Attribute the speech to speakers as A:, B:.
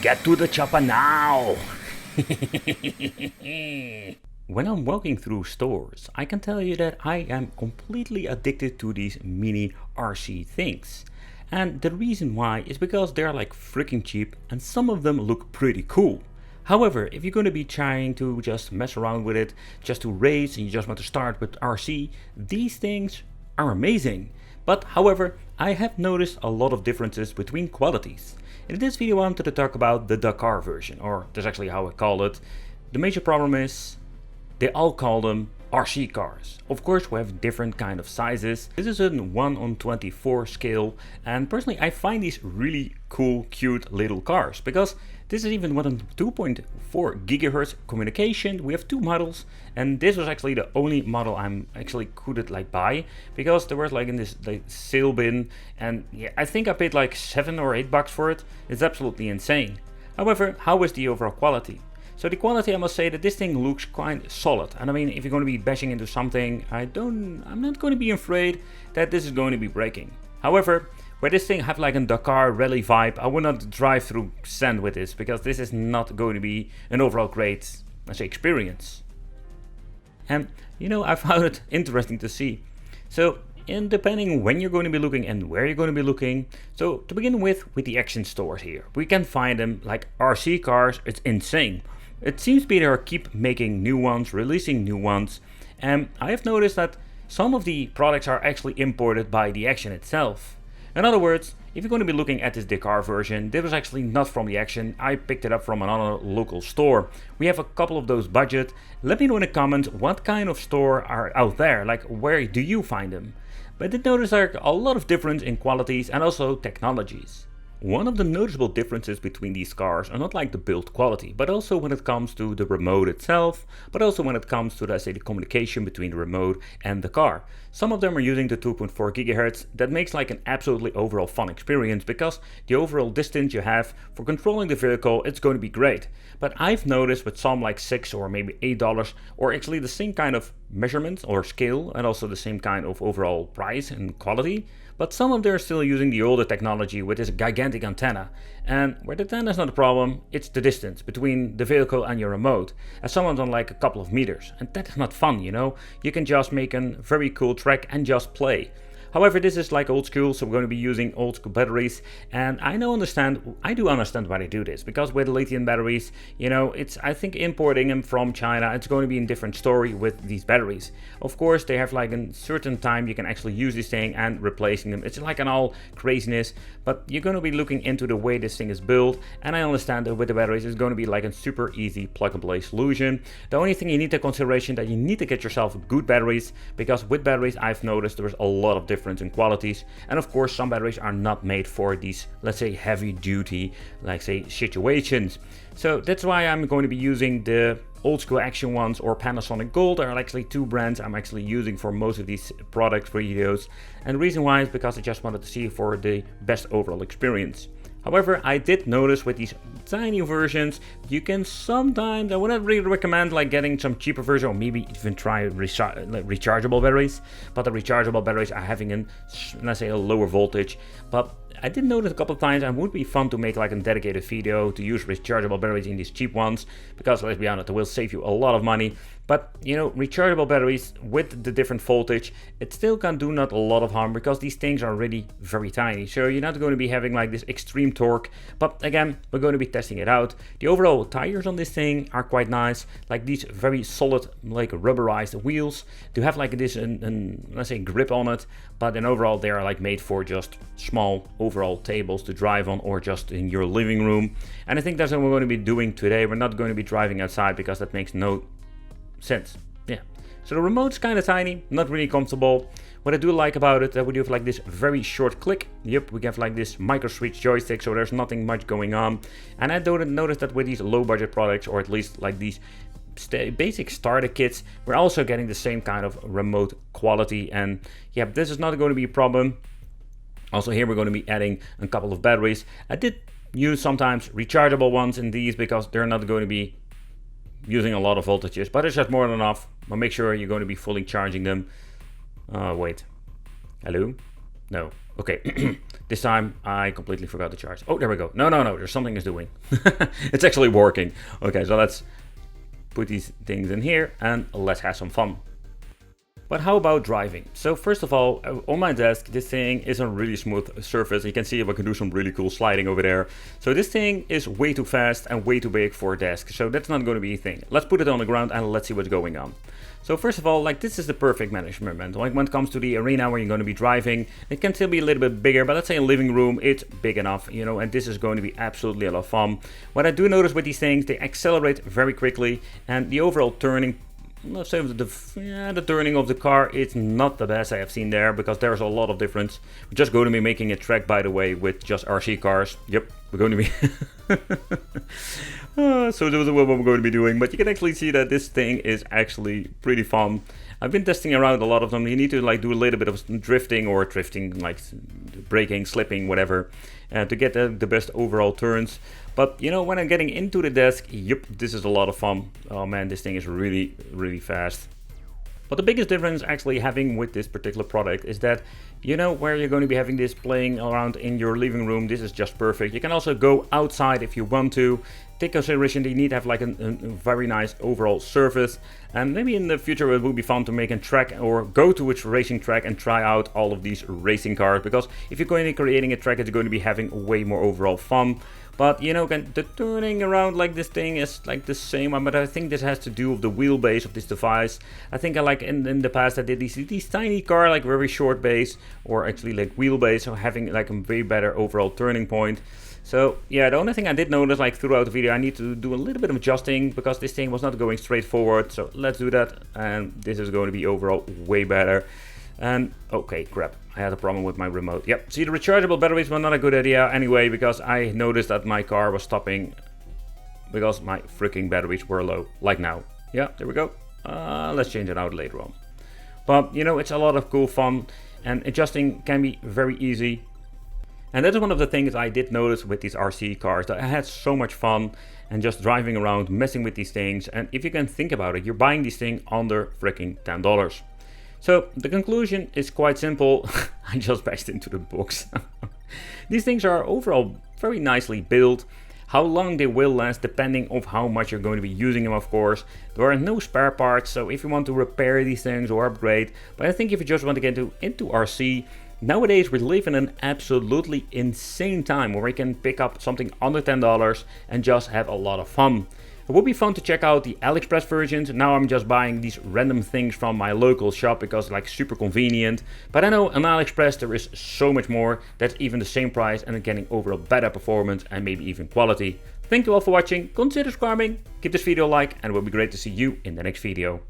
A: Get to the chopper now! When I'm walking through stores, I can tell you that I am completely addicted to these mini RC things. And the reason why is because they're like freaking cheap and some of them look pretty cool. However, if you're going to be trying to just mess around with it, just to race and you just want to start with RC, these things are amazing. But however, I have noticed a lot of differences between qualities. In this video I wanted to talk about the Dakar version, or that's actually how I call it. The major problem is they all call them RC cars. Of course we have different kind of sizes. This is a 1/24 scale, and personally I find these really cool, cute little cars because this is even with a 2.4 gigahertz communication. We have two models, and this was actually the only model I'm actually could buy because there was like in this sale bin, and yeah, I think I paid like $7 or $8 for it. It's absolutely insane. However, how is the overall quality? So the quality, I must say that this thing looks quite solid. And I mean, if you're going to be bashing into something, I'm not going to be afraid that this is going to be breaking. However, where this thing have like a Dakar rally vibe, I would not drive through sand with this because this is not going to be an overall great, let's say, experience. And you know, I found it interesting to see. So, and depending when you're going to be looking and where you're going to be looking. So to begin with the action stores here, we can find them like RC cars. It's insane. It seems to be they keep making new ones, releasing new ones, and I have noticed that some of the products are actually imported by the Action itself. In other words, if you're going to be looking at this Dakar version, this was actually not from the Action. I picked it up from another local store. We have a couple of those budget. Let me know in the comments what kind of store are out there, like where do you find them? But I did notice there are a lot of difference in qualities and also technologies. One of the noticeable differences between these cars are not like the build quality, but also when it comes to the remote itself, but also when it comes to, let's say, the communication between the remote and the car. Some of them are using the 2.4 gigahertz. That makes like an absolutely overall fun experience because the overall distance you have for controlling the vehicle, it's going to be great. But I've noticed with some like $6 or maybe $8, or actually the same kind of measurement or scale and also the same kind of overall price and quality, but some of them are still using the older technology with this gigantic antenna. And where the antenna is not a problem, it's the distance between the vehicle and your remote. And some of them like a couple of meters, and that is not fun, you know. You can just make a very cool track and just play. However, this is like old school, so we're going to be using old school batteries, and I do understand why they do this, because with lithium batteries, you know, it's, I think importing them from China, it's going to be a different story with these batteries. Of course, they have like a certain time you can actually use this thing and replacing them. It's like an all craziness, but you're going to be looking into the way this thing is built, and I understand that with the batteries, it's going to be like a super easy plug and play solution. The only thing you need to consideration that you need to get yourself good batteries, because with batteries, I've noticed there's a lot of difference in qualities, and of course some batteries are not made for these, let's say, heavy duty, like say, situations. So that's why I'm going to be using the old school Action ones or Panasonic Gold. There are actually two brands I'm actually using for most of these product videos, and the reason why is because I just wanted to see for the best overall experience. However, I did notice with these tiny versions, you can sometimes, I wouldn't really recommend like getting some cheaper version, or maybe even try rechargeable batteries, but the rechargeable batteries are having an, let's say, a lower voltage. But I did notice a couple of times it would be fun to make like a dedicated video to use rechargeable batteries in these cheap ones, because let's be honest, it will save you a lot of money. But you know, rechargeable batteries with the different voltage, it still can do not a lot of harm, because these things are really very tiny. So you're not going to be having like this extreme torque. But again, we're going to be testing it out. The overall tires on this thing are quite nice, like these very solid, like rubberized wheels. To have like this, let's say, grip on it. But then overall, they are like made for just small overall tables to drive on, or just in your living room. And I think that's what we're going to be doing today. We're not going to be driving outside because that makes no sense. Yeah. So the remote's kind of tiny, not really comfortable. What I do like about it, that we do have like this very short click. Yep, we have like this micro switch joystick, so there's nothing much going on. And I don't notice that with these low budget products, or at least like these basic starter kits, we're also getting the same kind of remote quality. And yeah, this is not going to be a problem. Also here we're going to be adding a couple of batteries. I did use sometimes rechargeable ones in these because they're not going to be using a lot of voltages, but it's just more than enough. But make sure you're going to be fully charging them. Wait. Hello? No. Okay. This time I completely forgot to charge. Oh, there we go. No, there's something is doing. It's actually working. Okay, so let's put these things in here and let's have some fun. But how about driving? So first of all, on my desk, this thing is a really smooth surface. You can see I can do some really cool sliding over there. So this thing is way too fast and way too big for a desk. So that's not going to be a thing. Let's put it on the ground and let's see what's going on. So first of all, like this is the perfect management. Like when it comes to the arena where you're going to be driving, it can still be a little bit bigger, but let's say a living room, it's big enough, you know, and this is going to be absolutely a lot of fun. What I do notice with these things, they accelerate very quickly and the overall turning, let's say the turning of the car, it's not the best I have seen there because there's a lot of difference. We're just going to be making a track, by the way, with just RC cars. Yep, we're going to be so this is what we're going to be doing, but you can actually see that this thing is actually pretty fun. I've been testing around a lot of them. You need to like do a little bit of drifting like braking, slipping, whatever, to get the best overall turns. But you know, when I'm getting into the desk, yep, this is a lot of fun. Oh man, this thing is really, really fast. But the biggest difference actually having with this particular product is that, you know, where you're going to be having this playing around in your living room, this is just perfect. You can also go outside if you want to. Take consideration that you need to have like a very nice overall surface, and maybe in the future it would be fun to make a track or go to a racing track and try out all of these racing cars, because if you're going to be creating a track, it's going to be having way more overall fun. But you know, the turning around like this thing is like the same, but I think this has to do with the wheelbase of this device. I think I like in the past I did these tiny car, like very short base, or actually like wheelbase, so having like a way better overall turning point. So yeah, the only thing I did notice like throughout the video, I need to do a little bit of adjusting because this thing was not going straight forward. So let's do that, and this is going to be overall way better. And okay, crap, I had a problem with my remote. Yep, see, the rechargeable batteries were not a good idea anyway, because I noticed that my car was stopping because my freaking batteries were low, like now. Yeah, there we go. Let's change it out later on. But you know, it's a lot of cool fun, and adjusting can be very easy. And that is one of the things I did notice with these RC cars, that I had so much fun and just driving around, messing with these things. And if you can think about it, you're buying these things under freaking $10. So the conclusion is quite simple. I just bashed into the box. These things are overall very nicely built. How long they will last depending on how much you're going to be using them, of course. There are no spare parts, so if you want to repair these things or upgrade, but I think if you just want to get into RC, nowadays we live in an absolutely insane time where we can pick up something under $10 and just have a lot of fun. It would be fun to check out the AliExpress versions. Now I'm just buying these random things from my local shop because it's like super convenient. But I know on AliExpress there is so much more that's even the same price and getting overall better performance and maybe even quality. Thank you all for watching. Consider subscribing, give this video a like, and it would be great to see you in the next video.